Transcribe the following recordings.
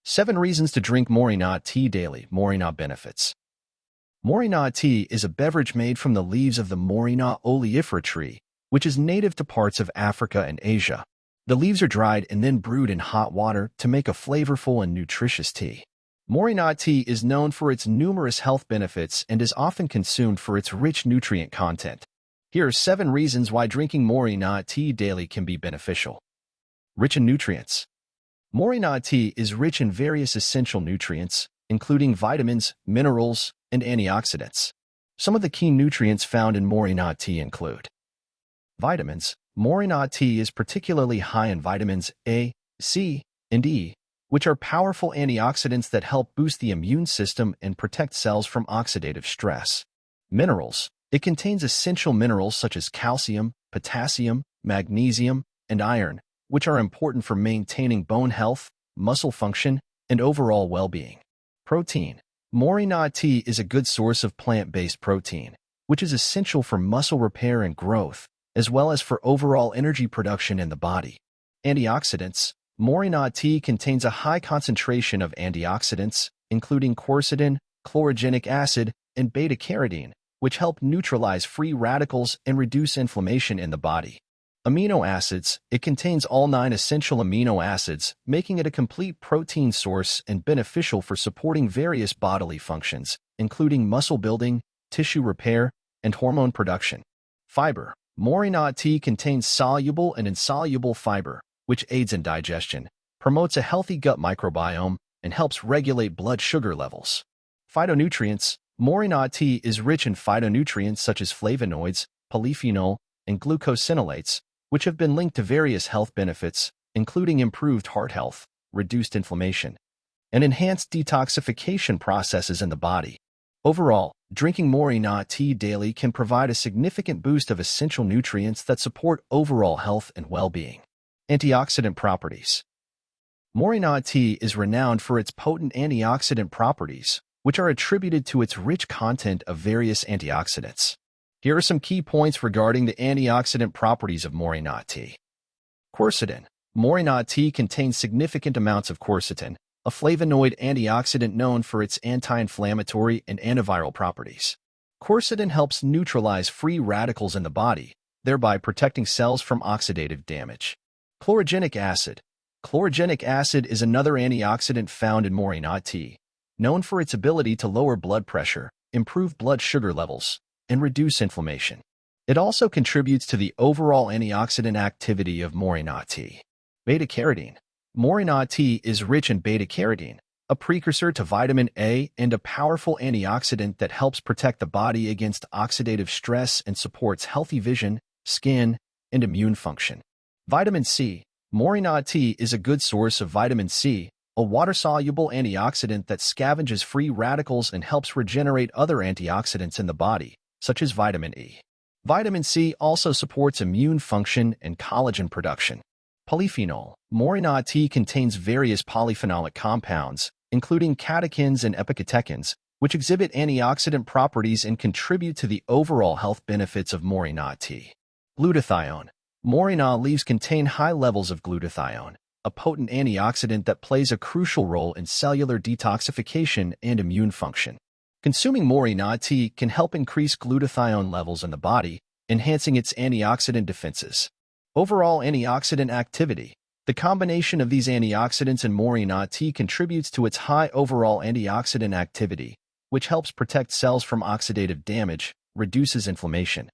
7 reasons to drink Moringa tea daily. Moringa benefits. Moringa tea is a beverage made from the leaves of the Moringa oleifera tree, which is native to parts of Africa and Asia. The leaves are dried and then brewed in hot water to make a flavorful and nutritious tea. Moringa tea is known for its numerous health benefits and is often consumed for its rich nutrient content. Here are 7 reasons why drinking Moringa tea daily can be beneficial. Rich in nutrients. Moringa tea is rich in various essential nutrients, including vitamins, minerals, and antioxidants. Some of the key nutrients found in Moringa tea include vitamins. Moringa tea is particularly high in vitamins A, C, and E, which are powerful antioxidants that help boost the immune system and protect cells from oxidative stress. Minerals. It contains essential minerals such as calcium, potassium, magnesium, and iron, which are important for maintaining bone health, muscle function, and overall well-being. Protein. Moringa tea is a good source of plant-based protein, which is essential for muscle repair and growth, as well as for overall energy production in the body. Antioxidants. Moringa tea contains a high concentration of antioxidants, including quercetin, chlorogenic acid, and beta-carotene, which help neutralize free radicals and reduce inflammation in the body. Amino acids. It contains all 9 essential amino acids, making it a complete protein source and beneficial for supporting various bodily functions, including muscle building, tissue repair, and hormone production. Fiber. Moringa tea contains soluble and insoluble fiber, which aids in digestion, promotes a healthy gut microbiome, and helps regulate blood sugar levels. Phytonutrients. Moringa tea is rich in phytonutrients such as flavonoids, polyphenol, and glucosinolates, which have been linked to various health benefits, including improved heart health, reduced inflammation, and enhanced detoxification processes in the body. Overall, drinking Moringa tea daily can provide a significant boost of essential nutrients that support overall health and well-being. Antioxidant properties. Moringa tea is renowned for its potent antioxidant properties, which are attributed to its rich content of various antioxidants. Here are some key points regarding the antioxidant properties of Moringa tea. Quercetin. Moringa tea contains significant amounts of quercetin, a flavonoid antioxidant known for its anti-inflammatory and antiviral properties. Quercetin helps neutralize free radicals in the body, thereby protecting cells from oxidative damage. Chlorogenic acid. Chlorogenic acid is another antioxidant found in Moringa tea, known for its ability to lower blood pressure, improve blood sugar levels, and reduce inflammation. It also contributes to the overall antioxidant activity of Moringa tea. Beta-carotene. Moringa tea is rich in beta-carotene, a precursor to vitamin A and a powerful antioxidant that helps protect the body against oxidative stress and supports healthy vision, skin, and immune function. Vitamin C. Moringa tea is a good source of vitamin C, a water-soluble antioxidant that scavenges free radicals and helps regenerate other antioxidants in the body, such as vitamin E. Vitamin C also supports immune function and collagen production. Polyphenol. Moringa tea contains various polyphenolic compounds, including catechins and epicatechins, which exhibit antioxidant properties and contribute to the overall health benefits of Moringa tea. Glutathione. Moringa leaves contain high levels of glutathione, a potent antioxidant that plays a crucial role in cellular detoxification and immune function. Consuming Moringa tea can help increase glutathione levels in the body, enhancing its antioxidant defenses. Overall antioxidant activity. The combination of these antioxidants in Moringa tea contributes to its high overall antioxidant activity, which helps protect cells from oxidative damage, reduces inflammation,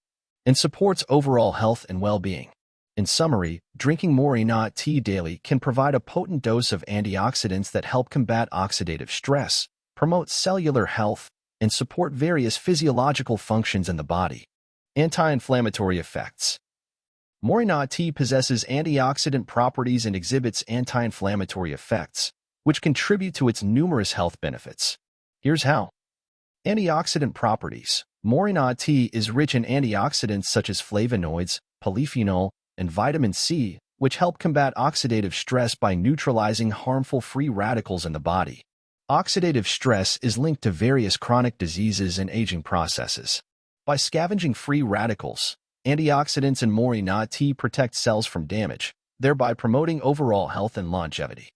and supports overall health and well-being. In summary, drinking Moringa tea daily can provide a potent dose of antioxidants that help combat oxidative stress, promote cellular health, and support various physiological functions in the body. Anti-inflammatory effects. Moringa tea possesses antioxidant properties and exhibits anti-inflammatory effects, which contribute to its numerous health benefits. Here's how. Antioxidant properties. Moringa tea is rich in antioxidants such as flavonoids, polyphenol, and vitamin C, which help combat oxidative stress by neutralizing harmful free radicals in the body. Oxidative stress is linked to various chronic diseases and aging processes. By scavenging free radicals, antioxidants in Moringa tea protect cells from damage, thereby promoting overall health and longevity.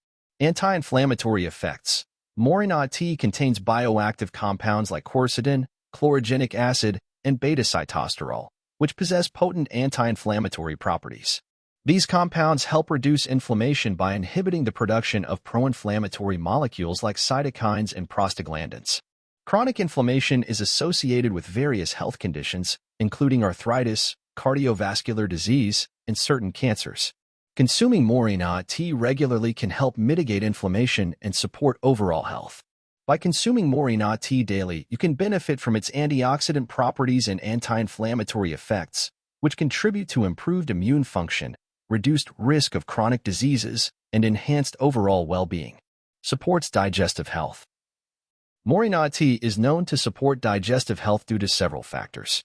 Anti-inflammatory effects. Moringa tea contains bioactive compounds like quercetin, chlorogenic acid, and beta-carotene, which possess potent anti-inflammatory properties. These compounds help reduce inflammation by inhibiting the production of pro-inflammatory molecules like cytokines and prostaglandins. Chronic inflammation is associated with various health conditions, including arthritis, cardiovascular disease, and certain cancers. Consuming Moringa tea regularly can help mitigate inflammation and support overall health. By consuming Moringa tea daily, you can benefit from its antioxidant properties and anti-inflammatory effects, which contribute to improved immune function, reduced risk of chronic diseases, and enhanced overall well-being. Supports digestive health. Moringa tea is known to support digestive health due to several factors.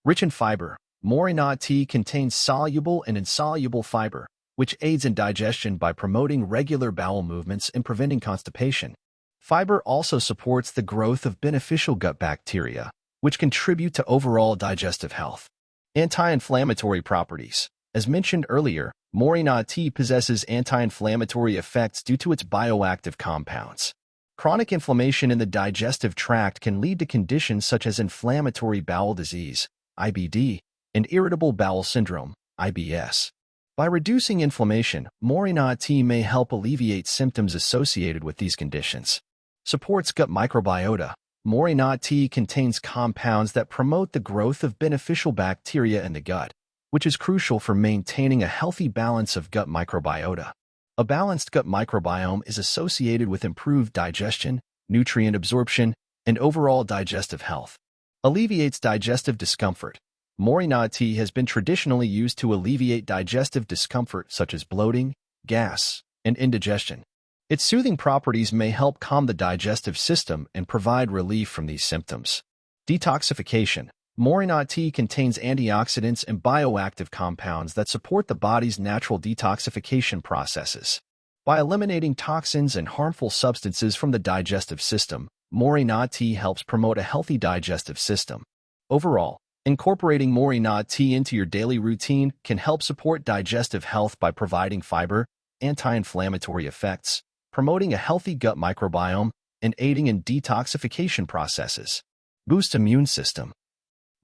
Rich in fiber, Moringa tea contains soluble and insoluble fiber, which aids in digestion by promoting regular bowel movements and preventing constipation. Fiber also supports the growth of beneficial gut bacteria, which contribute to overall digestive health. Anti-inflammatory properties. As mentioned earlier, Moringa tea possesses anti-inflammatory effects due to its bioactive compounds. Chronic inflammation in the digestive tract can lead to conditions such as inflammatory bowel disease, IBD, and irritable bowel syndrome, IBS. By reducing inflammation, Moringa tea may help alleviate symptoms associated with these conditions. Supports gut microbiota. Moringa tea contains compounds that promote the growth of beneficial bacteria in the gut, which is crucial for maintaining a healthy balance of gut microbiota. A balanced gut microbiome is associated with improved digestion, nutrient absorption, and overall digestive health. Alleviates digestive discomfort. Moringa tea has been traditionally used to alleviate digestive discomfort such as bloating, gas, and indigestion. Its soothing properties may help calm the digestive system and provide relief from these symptoms. Detoxification. Moringa tea contains antioxidants and bioactive compounds that support the body's natural detoxification processes. By eliminating toxins and harmful substances from the digestive system, Moringa tea helps promote a healthy digestive system. Overall, incorporating Moringa tea into your daily routine can help support digestive health by providing fiber, anti-inflammatory effects, promoting a healthy gut microbiome, and aiding in detoxification processes. Boost immune system.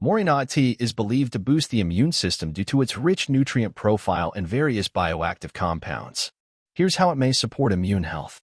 Moringa tea is believed to boost the immune system due to its rich nutrient profile and various bioactive compounds. Here's how it may support immune health.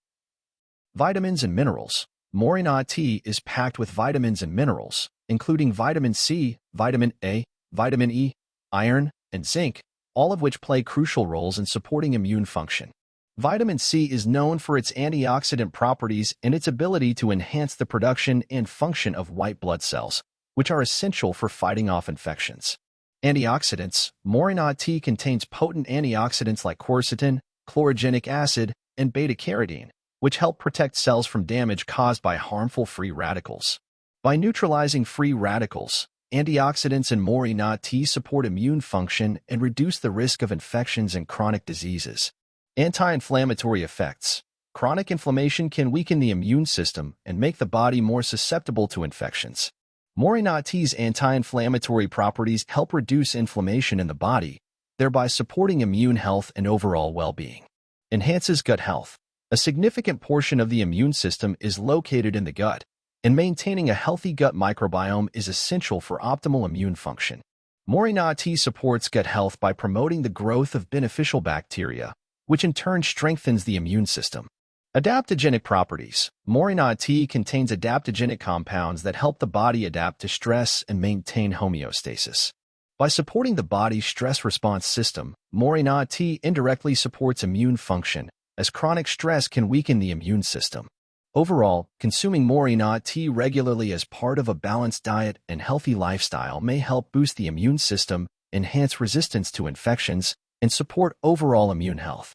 Vitamins and minerals. Moringa tea is packed with vitamins and minerals, including vitamin C, vitamin A, vitamin E, iron, and zinc, all of which play crucial roles in supporting immune function. Vitamin C is known for its antioxidant properties and its ability to enhance the production and function of white blood cells, which are essential for fighting off infections. Antioxidants. Moringa tea contains potent antioxidants like quercetin, chlorogenic acid, and beta-carotene, which help protect cells from damage caused by harmful free radicals. By neutralizing free radicals, antioxidants in Moringa tea support immune function and reduce the risk of infections and chronic diseases. Anti-inflammatory effects. Chronic inflammation can weaken the immune system and make the body more susceptible to infections. Moringa tea's anti-inflammatory properties help reduce inflammation in the body, thereby supporting immune health and overall well-being. Enhances gut health. A significant portion of the immune system is located in the gut, and maintaining a healthy gut microbiome is essential for optimal immune function. Moringa tea supports gut health by promoting the growth of beneficial bacteria, which in turn strengthens the immune system. Adaptogenic properties. Moringa tea contains adaptogenic compounds that help the body adapt to stress and maintain homeostasis. By supporting the body's stress response system, Moringa tea indirectly supports immune function, as chronic stress can weaken the immune system. Overall, consuming Moringa tea regularly as part of a balanced diet and healthy lifestyle may help boost the immune system, enhance resistance to infections, and support overall immune health.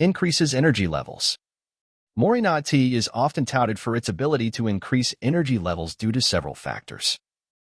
Increases energy levels. Moringa tea is often touted for its ability to increase energy levels due to several factors.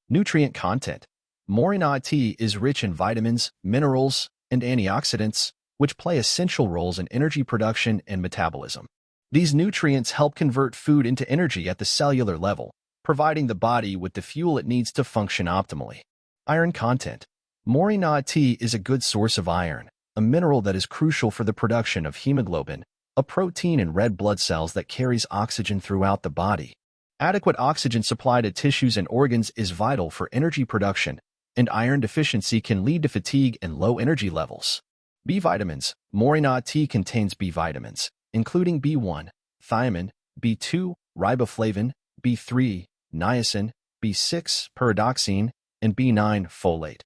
Nutrient content. Moringa tea is rich in vitamins, minerals, and antioxidants, which play essential roles in energy production and metabolism. These nutrients help convert food into energy at the cellular level, providing the body with the fuel it needs to function optimally. Iron content. Moringa tea is a good source of iron, a mineral that is crucial for the production of hemoglobin, a protein in red blood cells that carries oxygen throughout the body. Adequate oxygen supply to tissues and organs is vital for energy production, and iron deficiency can lead to fatigue and low energy levels. B vitamins. Moringa tea contains B vitamins, including B1, thiamine, B2, riboflavin, B3, niacin, B6, pyridoxine, and B9, folate,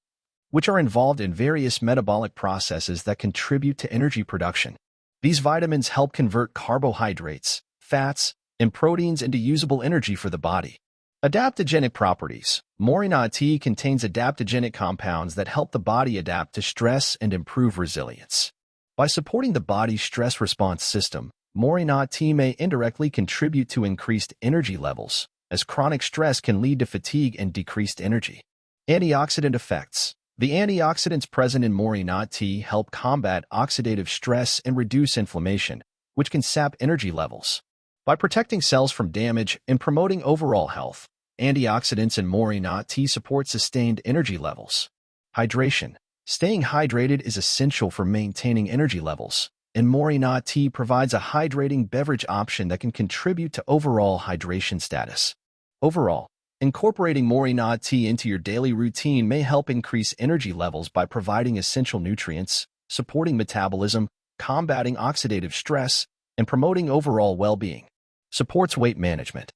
which are involved in various metabolic processes that contribute to energy production. These vitamins help convert carbohydrates, fats, and proteins into usable energy for the body. Adaptogenic properties. Moringa tea contains adaptogenic compounds that help the body adapt to stress and improve resilience. By supporting the body's stress response system, Moringa tea may indirectly contribute to increased energy levels, as chronic stress can lead to fatigue and decreased energy. Antioxidant effects. The antioxidants present in Moringa tea help combat oxidative stress and reduce inflammation, which can sap energy levels. By protecting cells from damage and promoting overall health, antioxidants in Moringa tea support sustained energy levels. Hydration. Staying hydrated is essential for maintaining energy levels, and Moringa tea provides a hydrating beverage option that can contribute to overall hydration status. Overall, incorporating Moringa tea into your daily routine may help increase energy levels by providing essential nutrients, supporting metabolism, combating oxidative stress, and promoting overall well-being. Supports weight management.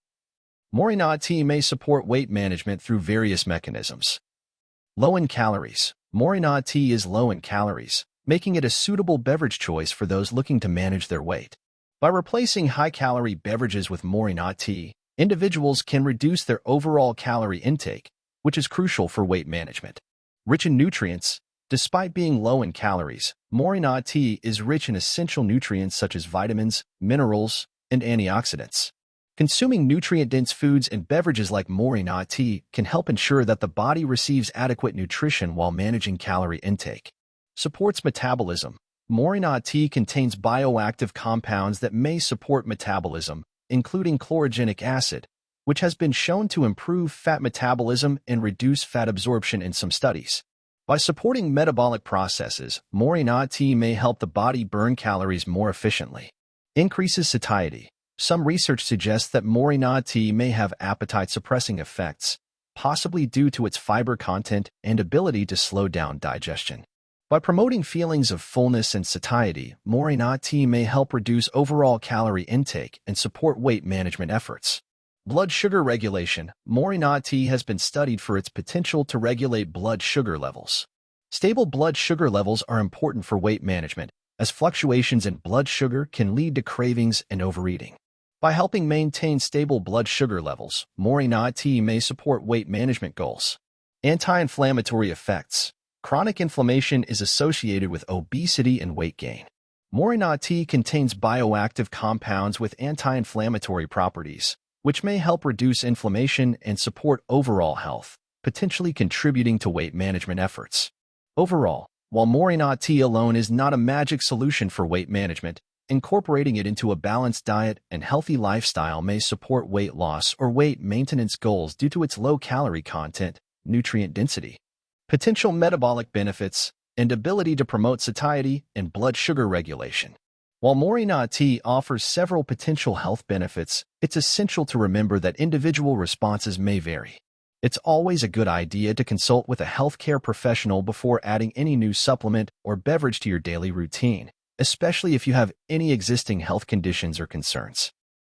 Moringa tea may support weight management through various mechanisms. Low in calories. Moringa tea is low in calories, making it a suitable beverage choice for those looking to manage their weight. By replacing high-calorie beverages with Moringa tea, individuals can reduce their overall calorie intake, which is crucial for weight management. Rich in nutrients. Despite being low in calories, Moringa tea is rich in essential nutrients such as vitamins, minerals, and antioxidants. Consuming nutrient-dense foods and beverages like Moringa tea can help ensure that the body receives adequate nutrition while managing calorie intake. Supports metabolism. Moringa tea contains bioactive compounds that may support metabolism, including chlorogenic acid, which has been shown to improve fat metabolism and reduce fat absorption in some studies. By supporting metabolic processes, Moringa tea may help the body burn calories more efficiently. Increases satiety. Some research suggests that Moringa tea may have appetite-suppressing effects, possibly due to its fiber content and ability to slow down digestion. By promoting feelings of fullness and satiety, Moringa tea may help reduce overall calorie intake and support weight management efforts. Blood sugar regulation. Moringa tea has been studied for its potential to regulate blood sugar levels. Stable blood sugar levels are important for weight management, as fluctuations in blood sugar can lead to cravings and overeating. By helping maintain stable blood sugar levels, Moringa tea may support weight management goals. Anti-inflammatory effects. Chronic inflammation is associated with obesity and weight gain. Moringa tea contains bioactive compounds with anti-inflammatory properties, which may help reduce inflammation and support overall health, potentially contributing to weight management efforts. Overall, while Moringa tea alone is not a magic solution for weight management, incorporating it into a balanced diet and healthy lifestyle may support weight loss or weight maintenance goals due to its low calorie content, nutrient density, potential metabolic benefits, and ability to promote satiety and blood sugar regulation. While Moringa tea offers several potential health benefits, it's essential to remember that individual responses may vary. It's always a good idea to consult with a healthcare professional before adding any new supplement or beverage to your daily routine, especially if you have any existing health conditions or concerns.